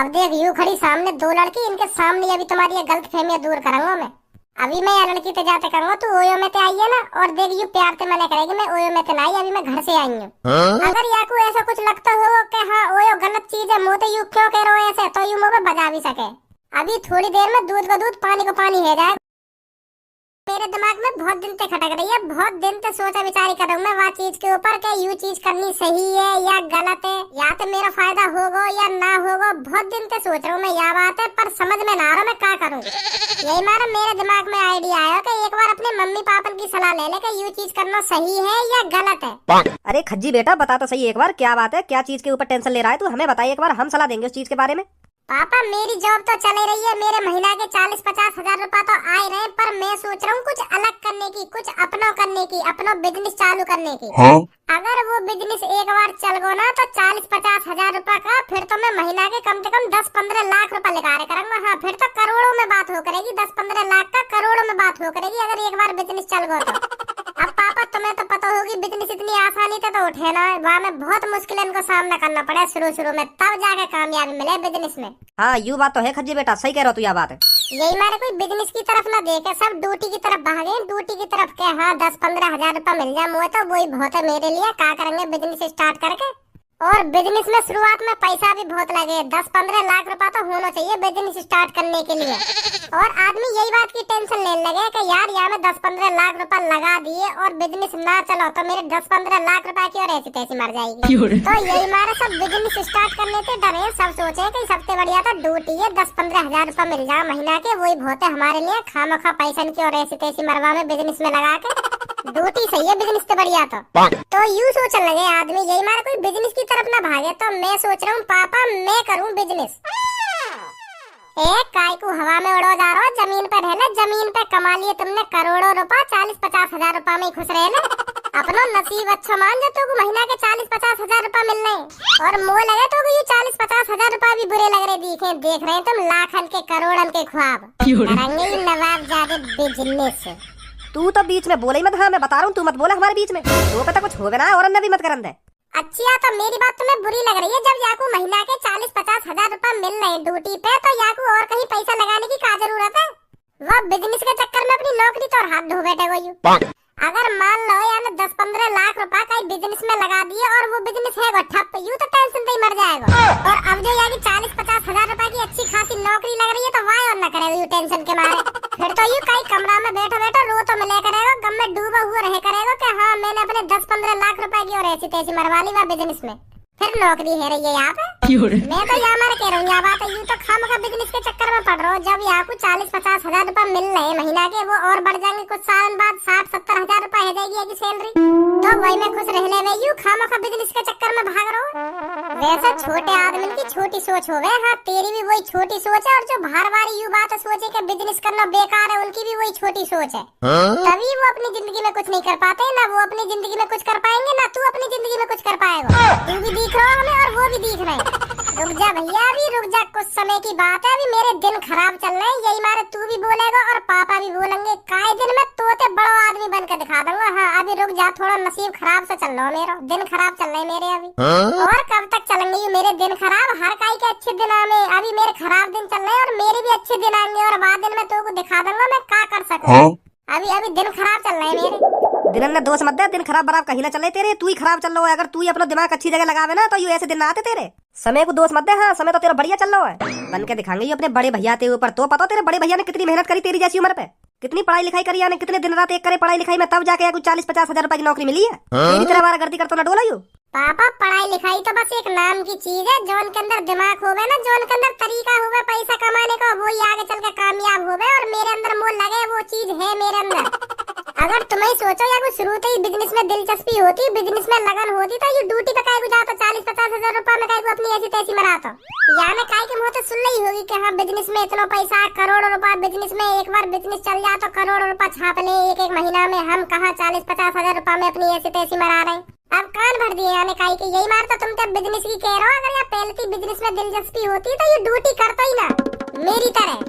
अब देख यूं खड़ी सामने दो लड़की, इनके सामने अभी तुम्हारी ये गलत फहमियां दूर करूंगा मैं। अभी मैं ये लड़की ते जाते कहूंगा तू ओयो में ते आई है ना, और देख यू प्यार ते मना करेगी मैं ओयो में ते नहीं, अभी मैं घर से आई हूँ। अगर याकू ऐसा कुछ लगता हो कि हाँ ओयो गलत चीज है, मोते यू क्यों कह रहे हो ऐसे, तो यू मुँह पे बजा भी सके। अभी थोड़ी देर में दूध को दूध पानी को पानी हो जाए। मेरे दिमाग में बहुत दिन से खटक रही है, बहुत दिन से सोचा विचारी कर रहा हूँ मैं वहाँ चीज के ऊपर कि यू चीज करनी सही है या गलत है, या तो मेरा फायदा होगा या ना होगा। बहुत दिन से सोच रहा हूँ मैं यह बात है, पर समझ में ना आ रहा मैं क्या करूँ। यही मेरे दिमाग में आइडिया आया कि एक बार अपने मम्मी पापा की सलाह ले ले कि यू चीज करना सही है या गलत है। अरे खज्जी बेटा बता तो सही एक बार, क्या बात है, क्या चीज के ऊपर टेंशन ले रहा है तू, हमें बताइए एक बार, हम सलाह देंगे उस चीज के बारे में। पापा मेरी जॉब तो चल रही है, मेरे महीना के 40-50 हजार रुपए तो आ ही रहे, पर मैं सोच रहा हूँ कुछ अलग करने की, कुछ अपना करने की, अपना बिजनेस चालू करने की। अगर वो बिजनेस एक बार चल गो ना तो 40-50 हजार रुपए का, फिर तो मैं महीना के कम से कम 10-15 लाख रुपए लगा करूंगा। हाँ फिर तो करोड़ों में बात हो करेगी, 10-15 लाख का करोड़ों में बात हो करेगी अगर एक बार बिजनेस चल गो तो। अब पापा तुम्हें तो पता होगी बिजनेस इतनी आसानी से तो उठे ना, वहाँ में बहुत मुश्किलों का सामना करना पड़ा शुरू में, तब जाके कामयाबी मिले बिजनेस में। हाँ यू बात तो है खज्जी बेटा, सही कह रहा तू यह बात है। यही मेरे कोई बिजनेस की तरफ ना देखे, सब ड्यूटी की तरफ भागे, ड्यूटी की तरफ के हाँ 10-15 हजार रुपए मिल जाए मुझे तो वही बहुत है मेरे लिए। क्या करेंगे बिजनेस स्टार्ट करके, और बिजनेस में शुरुआत में पैसा भी बहुत लगे, 10-15 लाख रुपए तो होना चाहिए बिजनेस स्टार्ट करने के लिए। और आदमी यही बात की टेंशन लेने लगे कि यार यहाँ में 10-15 लाख रुपए लगा दिए और बिजनेस ना चलो तो मेरे 10-15 लाख रुपए की और ऐसी तैसी मर जाएगी। तो यही हमारे सब बिजनेस स्टार्ट करने से डरे, सब सोचे कि सबसे बढ़िया तो ड्यूटी है, 10-15 हजार रुपए मिल जाए महीना के, वही बहुत है हमारे लिए, खामोखा पैसा की और ऐसी तैसी मरवा में बिजनेस में लगा के ड्यूटी सही है बिजनेस से बढ़िया। तो यूं सोचने लगे आदमी, यही हमारा कोई बिजनेस की तरफ ना भागे। तो मैं सोच रहा हूँ पापा मैं करूँ बिजनेस। एक काय को हवा में उड़ो जा रहा हो, जमीन पे रह ले, जमीन पे कमा लिए तुमने करोड़ों रुपए, 40-50 हजार रुपए में खुश रह ले। अपना नसीब अच्छा मान जो तो महीना के 40-50 हजार रुपए मिल रहे, और मोह लगे तो ये 40-50 हजार रुपए भी बुरे लग रहे, देख रहे हैं तुम लाखन के करोड़न के ख्वाब करेंगे नवाब जादे बिजनेस। तू तो बीच में बोले ही मत, हाँ मैं बता रहा हूँ तू मत बोला हमारे बीच में, वो पता कुछ हो गया ना और अन्य भी मत करन दे। अच्छा तो मेरी बात तुम्हें बुरी लग रही है, जब याकू महीना के 40-50 हजार रुपए मिल रहे ड्यूटी पे, तो याकू और कहीं पैसा लगाने की क्या जरूरत है। वह बिजनेस के चक्कर में अपनी नौकरी तो हाथ धो बैठे हो। अगर मान लो यार 10-15 लाख रुपए का बिजनेस में लगा दिए और वो बिजनेस है वो ठप, यूं तो टेंशन से ही मर जाएगा। और अब जो यार 40-50 हजार रुपए की अच्छी खासी नौकरी लग रही है तो वाह और न करे यू टेंशन के मारे, फिर तो यू कहीं कमरा में बैठो बैठो रो तो मिले करेगा, गम में डूबा हुआ रहे करेगा कि हाँ मैंने अपने 10-15 लाख रुपए की और ऐसी तैसी मरवा ली वह बिजनेस में, फिर नौकरी है रही है यहाँ पे। मैं तो यहाँ मारे कह रहा हूँ यहाँ बात है, यूं तो खामखा बिजनेस के चक्कर में पड़ रहा हूँ। जब यहाँ को 40-50 हजार रुपए मिल रहे महीना के, वो और बढ़ जाएंगे कुछ साल बाद 60-70 हजार रुपए हो जाएगी सैलरी, तो वही में खुश रहने में यूं खामखा बिजनेस के चक्कर में भाग रहा हूँ। वैसे छोटे आदमी की छोटी सोच हो गए, हाँ तेरी भी वही छोटी सोच है, और जो बाहर वाली यू बात सोचे कि बिजनेस करना बेकार है उनकी भी वही छोटी सोच है। तभी वो अपनी जिंदगी में कुछ नहीं कर पाते, ना वो अपनी जिंदगी में कुछ कर पाएंगे, ना तू अपनी जिंदगी में कुछ कर पाएगा। तू भी दिख रहा हमें और वो भी दिख रहे हैं। रुक जा भैया अभी रुक जा, कुछ समय की बात है, अभी मेरे दिन खराब चल रहे हैं, यही मारे तू भी बोलेगा और पापा भी बोलेंगे, काय दिन में तोते बड़ा आदमी बनकर दिखा दूंगा। हाँ अभी रुक जा, थोड़ा नसीब खराब से चल रहा है मेरा, दिन खराब चल रहे हैं मेरे अभी। और कब तक चलेंगे ये मेरे दिन खराब, हर काय के अच्छे दिन आने, अभी मेरे खराब दिन चल रहे हैं और मेरे भी अच्छे दिन आएंगे, और बाद दिन में तो दिखा दूंगा मैं क्या कर सकूं। अभी दिन खराब चल रहे हैं मेरे। दिन में दोष मत दे, दिन खराब बराब कहीं ना चले तेरे, तू ही खराब चल रहा है। अगर तू ही अपना दिमाग अच्छी जगह लगावे ना तो यू ऐसे दिन ना आते तेरे। समय को दोष मत दे, हाँ समय तो तेरा बढ़िया चल रहा है, बन के दिखाएंगे ये अपने बड़े भैया के ऊपर। तो पता तेरे बड़े भैया ने कितनी मेहनत करी तेरी जैसी उम्र पे, कितनी पढ़ाई लिखाई करी, यानी कितने दिन रात एक करे पढ़ाई लिखाई में, तब जाके कुछ 40-50 हजार रुपए की नौकरी मिली है। तेरी तरह वारा गर्दी करता ना डोला यू। पापा पढ़ाई लिखाई तो बस एक नाम की चीज है, जोन के अंदर दिमाग होवे ना, जोन के अंदर तरीका होवे पैसा कमाने का, वो ही आगे चल के कामयाब होवे, और मेरे अंदर मोल लगे वो चीज है मेरे अंदर। अगर तुम्हें सोचो या कुछ शुरू से ही बिजनेस में दिलचस्पी होती, बिजनेस में लगन होती, तो ये ड्यूटी पे काय को जाता 40-50 हजार रुपए में काय को अपनी ऐसी तैसी मराता। यानी काय के मुंह से सुन रही होगी कि हाँ बिजनेस में इतना पैसा, करोड़ों रुपए बिजनेस में, एक बार बिजनेस चल जाए तो करोड़ों रुपए छाप ले एक महीना में, हम कहाँ 40-50 हजार रुपए में अपनी ऐसी तैसी मरा रहे हैं। अब कान भर दिए यानी काय के, यही मारता तुम तो बिजनेस की कह रहे हो। अगर यहाँ पहले थी बिजनेस में दिलचस्पी होती तो ये ड्यूटी करता ही ना मेरी तरह,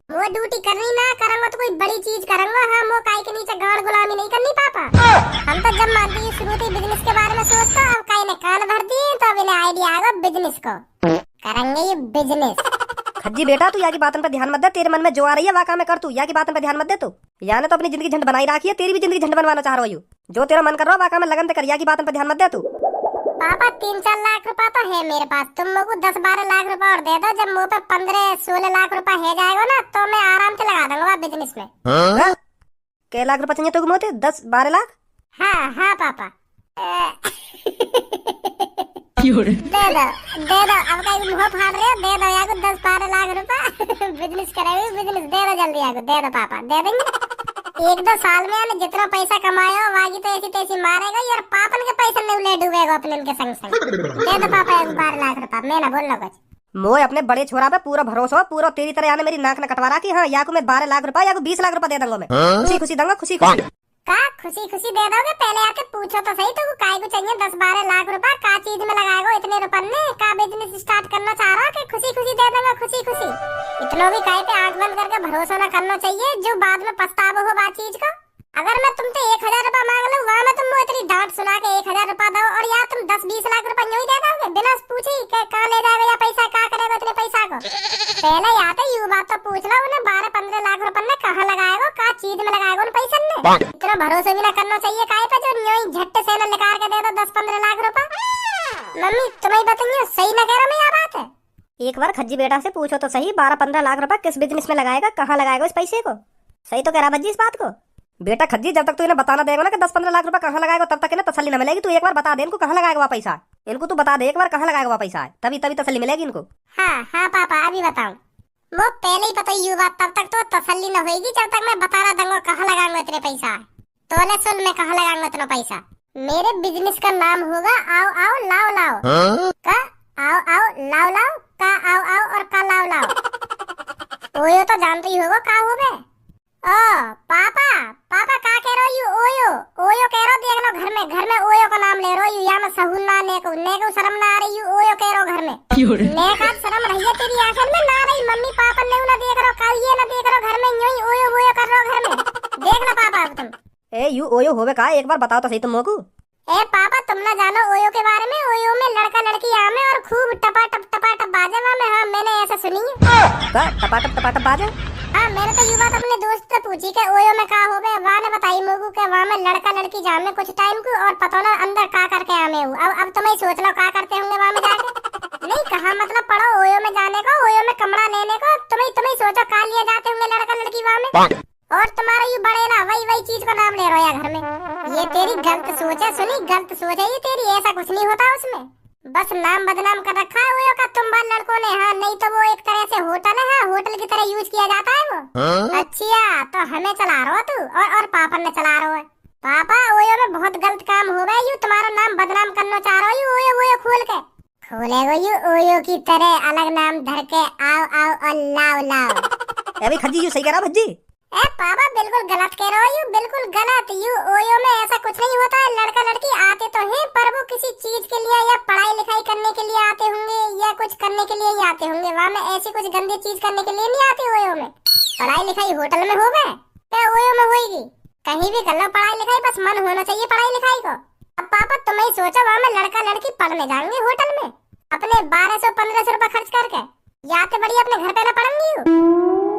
वो ड्यूटी करनी ना करूंगा तो कोई बड़ी चीज करूंगा। हाँ वो काय के नीचे गाड़ गुलामी नहीं करनी पापा। हम तो जब मानती है शुरू से बिजनेस के बारे में सोचता, अब काय ने कान भर दिए तो अब इन्हें आइडिया आएगा बिजनेस को। करेंगे ये बिजनेस। खज्जी बेटा तू यहाँ की बातों पे ध्यान मत दे, तेरे मन में जो आ रही है वह काम में कर, तू यहाँ की बातों पे ध्यान मत दे। तू यहाँ ने तो अपनी जिंदगी झंड बनाई रखी है, तेरी भी जिंदगी झंड बनवाना चाह रहा हो। जो तेरा मन कर रहा है वह काम में लगन से कर, यहाँ की बातों पे ध्यान मत दे तू। पापा 3-4 लाख रुपया तो है मेरे पास, तुम मेरे को 10-12 लाख रुपया और दे दो। जब मुँह पे 15-16 लाख रुपया है जाएगा ना तो मैं आराम से लगा दूंगा बिजनेस में। हाँ? क्या लाख रुपया चाहिए तो मोते 10-12 लाख? हाँ हाँ पापा दे दो अब कहीं मुँह फाड़ रहे हो, दे दो यार 10-12 लाख रुपया बिजनेस करेंगे, बिजनेस दे दो जल्दी यार, दे दो पापा, दे देंगे। 1-2 साल में यानी जितना पैसा कमाया हो वागी तो ऐसी तैसी मारेगा यार, पापन के पैसे में उले डूबेगा अपने के संग संग। दे दो पापा 12 लाख रुपया, मैं ना बोल लो कुछ। मोए अपने बड़े छोरा पे पूरा भरोसा हो, पूरा तेरी तरह यानी मेरी नाक न कटवा रहा कि हाँ या को मैं 12 लाख रुपया या को 20 लाख रुपया दे दूंगा मैं, खुशी खुशी दूंगा, खुशी खुशी। का खुशी खुशी दे दोगे? पहले आके पूछो तो सही, तो काय को चाहिए 10-12 लाख रुपया, का चीज में लगाएगा इतने रुपए में? का बिजनेस स्टार्ट करना चाह रहा कि खुशी खुशी दे दूंगा, खुशी खुशी? इतना भी काय पे आंख बंद करके भरोसा न करना चाहिए जो बाद में पछतावा हो बात चीज का। अगर मैं तुमसे 1000 रुपया मांग लूं वहाँ में तुम इतनी डांट सुना के 1000 रुपया दो, और यार तुम 10-20 लाख रुपया यूं ही दे दोगे बिना पूछे कि कहाँ ले जाएगा या पैसा क्या करेगा इतने पैसा को? पहले आते यू बात तो पूछ लो उन्हें, 12-15 लाख रुपए में कहाँ लगाएगा, का चीज में लगाएगा उन पैसे में? इतना भरोसा भी ना करना चाहिए काय पे जो यूं ही झट्टे से न निकाल के दे दो 10-15 लाख रुपया। मम्मी तुम्हें बताइए सही न कह रहा मैं यह बात है? एक बार खज्जी बेटा से पूछो तो सही, 12-15 लाख रुपया किस बिजनेस में लगाएगा, कहाँ लगाएगा इस पैसे को? सही तो कह रहा भज्जी इस बात को। बेटा खज्जी जब तक तू इन्हें बताना देगा ना कि 10-15 लाख रुपया कहाँ लगाएगा तब तक इन्हें तसल्ली न मिलेगी। तू एक बार बता दे इनको कहाँ लगाएगा वह पैसा, इनको तू बता दे एक बार कहाँ लगाएगा वह पैसा, तभी तभी तसल्ली मिलेगी इनको। हाँ हाँ पापा अभी बताऊं, वो पहले ही पता यू बात, तब तक तो तसल्ली न होगी जब तक मैं बताना दूंगा कहाँ लगाऊंगा इतने पैसा। तो ले सुन मैं कहाँ लगाऊंगा इतना पैसा। मेरे बिजनेस का नाम होगा आओ आओ लाओ लाओ। का आओ आओ लाओ लाओ, का आओ आओ और का लाओ लाओ। ओयो तो जानते ही होगा का हो गए। ओ पापा पापा का कह रहे हो यू? ओयो ओयो कह रहे हो, देख लो घर में ओयो का नाम ले रहे हो यू, या मैं सहूल ना नेको शर्म ना आ रही यू, ओयो कह रहे हो घर में। नेका शर्म रही है तेरी आंखों में ना रही? मम्मी पापा ने ना देख रहे हो, का ये ना देख रहे हो घर में यूं ही ओयो ओयो कर रहे हो घर में? देख लो पापा अब तुम। ए यू ओयो होवे का, एक बार बताओ तो सही तुम मोकू। ए पापा तुम ना जानो ओयो के बारे में? ओयो में लड़का लड़की आमे और खूब टपा टप बाजे वहाँ में। हाँ मैंने ऐसा सुनी है। टपा टप बाजे? हाँ मैंने तो ये बात अपने दोस्त से पूछी कि ओयो में का हो गए, वहाँ ने बताई मोगू के वहाँ में लड़का लड़की जामे कुछ टाइम को और पता ना अंदर का करके आमे हूँ। अब तुम्हें सोच लो का करते होंगे वहाँ में जाके। नहीं कहा मतलब पढ़ो ओयो में जाने को, ओयो में कमरा लेने को, तुम्हें सोचो का लिए जाते होंगे लड़का लड़की वहाँ में। और तुम्हारा ये बड़े ना वही चीज का नाम ले रहे हो यार घर में। ये तेरी गलत सोच है, सुनी गलत सोच है ये तेरी, ऐसा कुछ नहीं होता उसमें, बस नाम बदनाम कर रखा है ओयो का तुम बाल लड़कों ने। हाँ नहीं तो वो एक तरह से होटल है, हाँ होटल की तरह यूज किया जाता है वो। अच्छा तो हमें चला रहा हो तू और पापा ने चला रहा है। पापा ओयो में बहुत गलत काम हो गया, यू तुम्हारा नाम बदनाम करना चाह रहा हो ओयो ओयो खोल के। खोलेगो यू ओयो की तरह अलग नाम धर के आओ आओ और लाओ लाओ। अभी खज्जी यू सही कह रहा भज्जी? ए पापा बिल्कुल गलत कह रहे हो यू, बिल्कुल गलत। यू ओयो में ऐसा कुछ नहीं होता है, लड़का लड़की आते तो हैं पर वो किसी चीज के लिए या पढ़ाई लिखाई करने के लिए आते होंगे या कुछ करने के लिए ही आते होंगे। वहाँ में ऐसी कुछ गंदी चीज करने के लिए नहीं आते ओयो में। पढ़ाई लिखाई होटल में हो गए क्या ओयो में होगी? कहीं भी कर लो पढ़ाई लिखाई, बस मन होना चाहिए पढ़ाई लिखाई को। अब पापा तुम ही सोचो वहाँ में लड़का लड़की पढ़ने जाएंगे होटल में अपने 1200-1500 रुपए खर्च करके, या तो बढ़िया अपने घर पे ना पढ़ेंगी।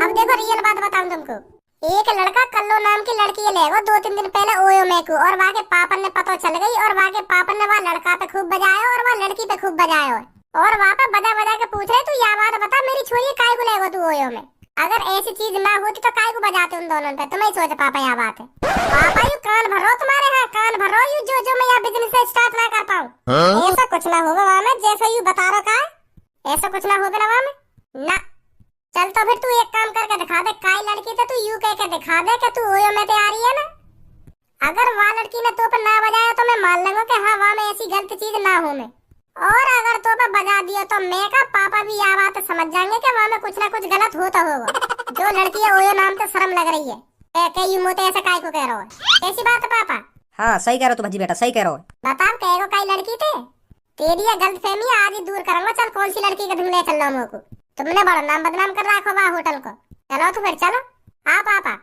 अब देखो रियल बात बताऊं तुमको, एक लड़का कल्लो नाम की लड़की ले गो 2-3 दिन पहले ओयो में को, और वहाँ के पापा ने पता चल गई और वहाँ के पापा ने वहाँ लड़का पे खूब बजाया और वहाँ लड़की पे खूब बजाया और वहाँ पे बजा बजा के पूछ रहे तू या बात बता मेरी छोरी काय को ले गो तू ओयो में? अगर ऐसी चीज ना होती तो काय को बजाते उन दोनों पे? तुम्हें सोच पापा यह बात है। पापा यू कान भर रहो तुम्हारे, हाँ कान भर रहो यू जो मैं यहाँ बिजनेस स्टार्ट ना कर पाऊँ। ऐसा कुछ ना होगा वहाँ में जैसा यू बता रहा का, ऐसा कुछ ना होगा ना वहाँ में ना। चल तो फिर तू एक काम करके दिखा दे, काय लड़की तो तू यू कह के दिखा दे कि तू ओयो में ते आ रही है ना। अगर वहाँ लड़की ने तो पे ना बजाया तो मैं मान लूंगा कि हाँ वहाँ में ऐसी गलत चीज ना हो में, और अगर तो पे बजा दिया तो मैं का पापा भी यह बात समझ जाएंगे कि वहाँ में कुछ ना कुछ गलत होता होगा। जो लड़की है ओयो नाम से शर्म लग रही है यू मोते ऐसे काय को कह रहा है? ऐसी बात है पापा? हाँ सही कह रहे हो तू भज्जी बेटा, सही कह रहे हो। बताओ कहेगो काय लड़की थे तेरी ये गलत फहमी आज ही दूर करूंगा। चल कौन सी लड़की का ढूंढने चल रहा हूँ? तुमने बड़ा नाम बदनाम कर रखा वहाँ होटल को। चलो तो फिर चलो। हाँ पापा।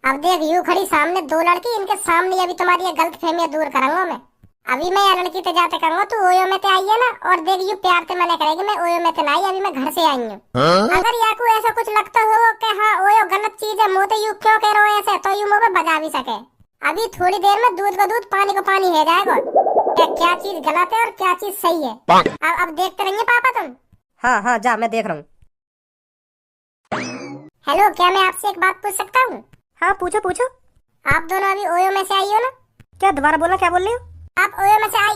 अब देख यूं खड़ी सामने दो लड़की, इनके सामने अभी तुम्हारी ये गलतफहमियां दूर करूंगा मैं। अभी मैं ये लड़की ते जाते कहूंगा तू ओयो में ते आई है ना, और देख यू प्यार ते मना करेगी मैं ओयो में ते ना आई, अभी मैं घर से आई हूँ। अगर याकू ऐसा कुछ लगता हो कि हाँ ओयो गलत चीज है, मोते यू क्यों कह रहे हो ऐसे, तो यू मुंह पे बजा भी सके। अभी थोड़ी देर में दूध को दूध पानी को पानी हो जाएगा कि क्या चीज गलत है और क्या चीज सही है। अब देखते रहिए पापा तुम। हाँ हाँ जा, मैं देख रहा हूँ। हेलो, क्या मैं आपसे एक बात पूछ सकता हूँ? हाँ पूछो पूछो। आप दोनों अभी ओयो में से आई हो ना? क्या दोबारा बोलना, क्या बोल रही हो? आप ओयो में से आई